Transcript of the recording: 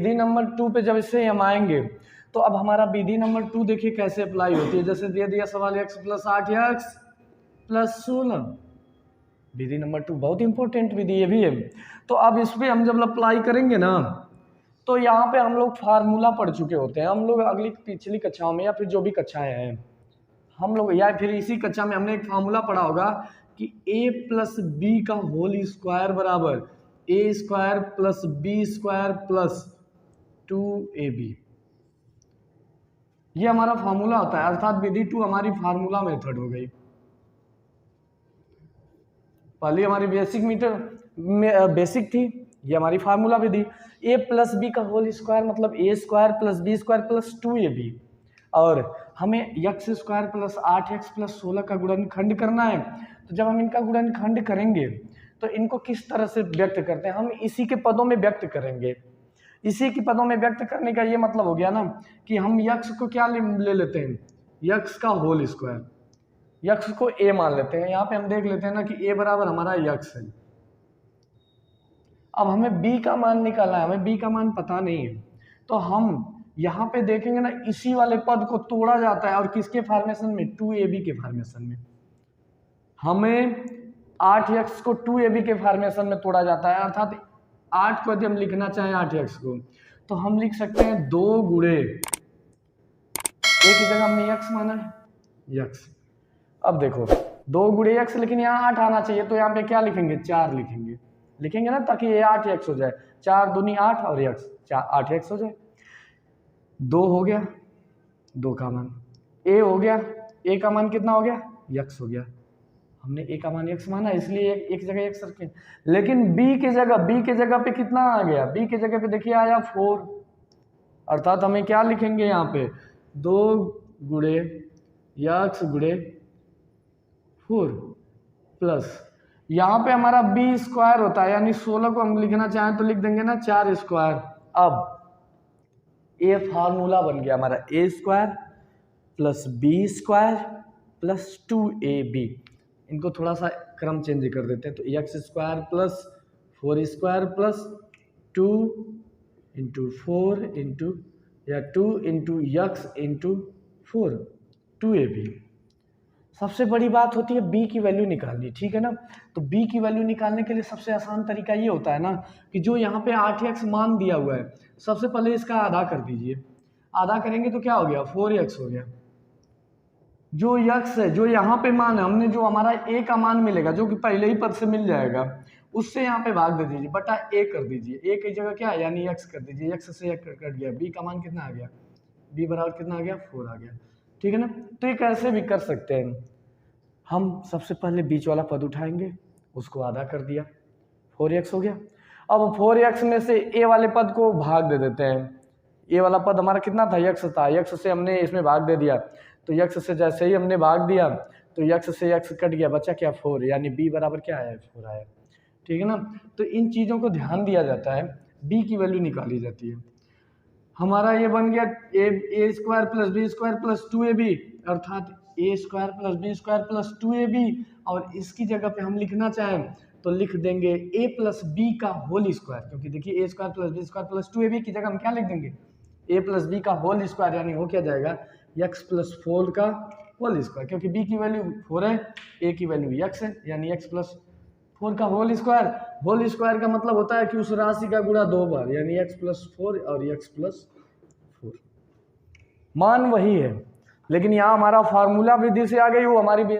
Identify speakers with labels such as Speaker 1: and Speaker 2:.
Speaker 1: विधि number 2 पे जब इससे हम आएंगे तो अब हमारा विधि नंबर 2 देखिए कैसे अप्लाई होती है। जैसे दे दिया सवाल x प्लस 8x प्लस 16, विधि नंबर 2 बहुत इंपॉर्टेंट विधि ये भी है। तो अब इस पर हम जब अप्लाई करेंगे ना तो यहाँ पे हम लोग फार्मूला पढ़ चुके होते हैं, हम लोग अगली पिछली कक्षाओं में या फिर जो भी कक्षाएं हैं हम लोग, या फिर इसी कक्षा में हमने एक फार्मूला पढ़ा होगा कि a प्लस बी का होल स्क्वायर बराबर a square plus B square plus 2ab, ये हमारा फार्मूला होता है। अर्थात विधि 2 हमारी फार्मूला मेथड हो गई। पहले हमारी बेसिक थी, ये हमारी फार्मूला विधि। a प्लस बी का होल स्क्वायर मतलब a square plus B square plus 2ab, और हमें x square plus 8x plus 16 का गुणनखंड करना है। तो जब हम इनका गुणनखंड करेंगे तो इनको किस तरह से व्यक्त करते हैं, हम इसी के पदों में व्यक्त करेंगे। इसी के पदों में व्यक्त करने का ये मतलब हो गया ना कि हम x को क्या ले लेते हैं, x का होल स्क्वायर, x को a मान लेते हैं। यहाँ पे हम देख लेते हैं ना कि a बराबर हमारा x है। अब हमें b का मान निकालना है, हमें b का मान पता नहीं है, तो हम यहाँ पे देखेंगे ना इसी वाले पद को तोड़ा जाता है, और किसके फॉर्मेशन में, 2ab के फॉर्मेशन में। हमें 8x को 2ab के फॉर्मेशन में तोड़ा जाता है, अर्थात 8 को यदि हम लिखना चाहें 8x को तो हम लिख सकते हैं 2 गुणे, एक ही जगह हमने x माना है x। अब देखो 2 गुणे x, लेकिन यहाँ 8 आना चाहिए, तो यहाँ पे क्या लिखेंगे, 4 लिखेंगे ना, ताकि ये 8x हो जाए। 4 दूनी 8 और x, 8x हो जाए। 2 हो गया, 2 का मान, a हो गया, a का मान कितना हो गया, x हो गया। हमने a का मान x माना इसलिए एक जगह x रखें। लेकिन b की जगह पे कितना आ गया, b की जगह पे देखिए आया 4, अर्थात हमें क्या लिखेंगे यहाँ पे 2 गुणे x गुणे 4 प्लस, यहाँ पे हमारा b स्क्वायर होता है, यानी 16 को हम लिखना चाहें तो लिख देंगे ना 4 स्क्वायर। अब ये फार्मूला बन गया हमारा a square plus b square plus 2ab। इनको थोड़ा सा क्रम चेंज कर देते हैं, तो x square plus 4 square plus 2 into 4 into या 2 इंटू x इंटू 4 2ab। सबसे बड़ी बात होती है b की वैल्यू निकालनी, ठीक है ना। तो b की वैल्यू निकालने के लिए सबसे आसान तरीका ये होता है ना कि जो यहाँ पे 8x मान दिया हुआ है, सबसे पहले इसका आधा कर दीजिए। आधा करेंगे तो क्या हो गया, 4x हो गया। जो x है, जो यहाँ पे मान है, हमने जो हमारा a का मान मिलेगा जो कि पहले ही पद से मिल जाएगा, उससे यहाँ पे भाग दे दीजिए, बटा a कर दीजिए। a की जगह क्या है, यानी x कर दीजिए, x से x कट गया, b का मान कितना आ गया, b बराबर कितना आ गया, 4 आ गया, ठीक है ना। तो ये कैसे भी कर सकते हैं हम। सबसे पहले बीच वाला पद उठाएंगे, उसको आधा कर दिया, 4x हो गया। अब 4x में से a वाले पद को भाग दे देते हैं। a वाला पद हमारा कितना था, x था, x से हमने इसमें भाग दे दिया, तो x से जैसे ही हमने भाग दिया तो x से x कट गया, बचा क्या 4, यानी b बराबर क्या आया, 4 आया, ठीक है ना। तो इन चीज़ों को ध्यान दिया जाता है, b की वैल्यू निकाली जाती है। हमारा ये बन गया a square plus B square plus 2ab, अर्थात a square plus B square plus 2ab, और इसकी जगह पे हम लिखना चाहें तो लिख देंगे a प्लस बी का होल स्क्वायर, क्योंकि देखिए a square plus B square plus 2ab की जगह हम क्या लिख देंगे, a प्लस बी का होल स्क्वायर, यानी हो क्या जाएगा x प्लस 4 का होल स्क्वायर, क्योंकि b की वैल्यू 4 है, a की वैल्यू x है, यानी x प्लस 4 का होल स्क्वायर। होल स्क्वायर का मतलब होता है कि उस राशि का गुणा 2 बार, यानी x प्लस 4 और x प्लस 4। मान वही है, लेकिन यहाँ हमारा फार्मूला विधि से आ गई, वो हमारी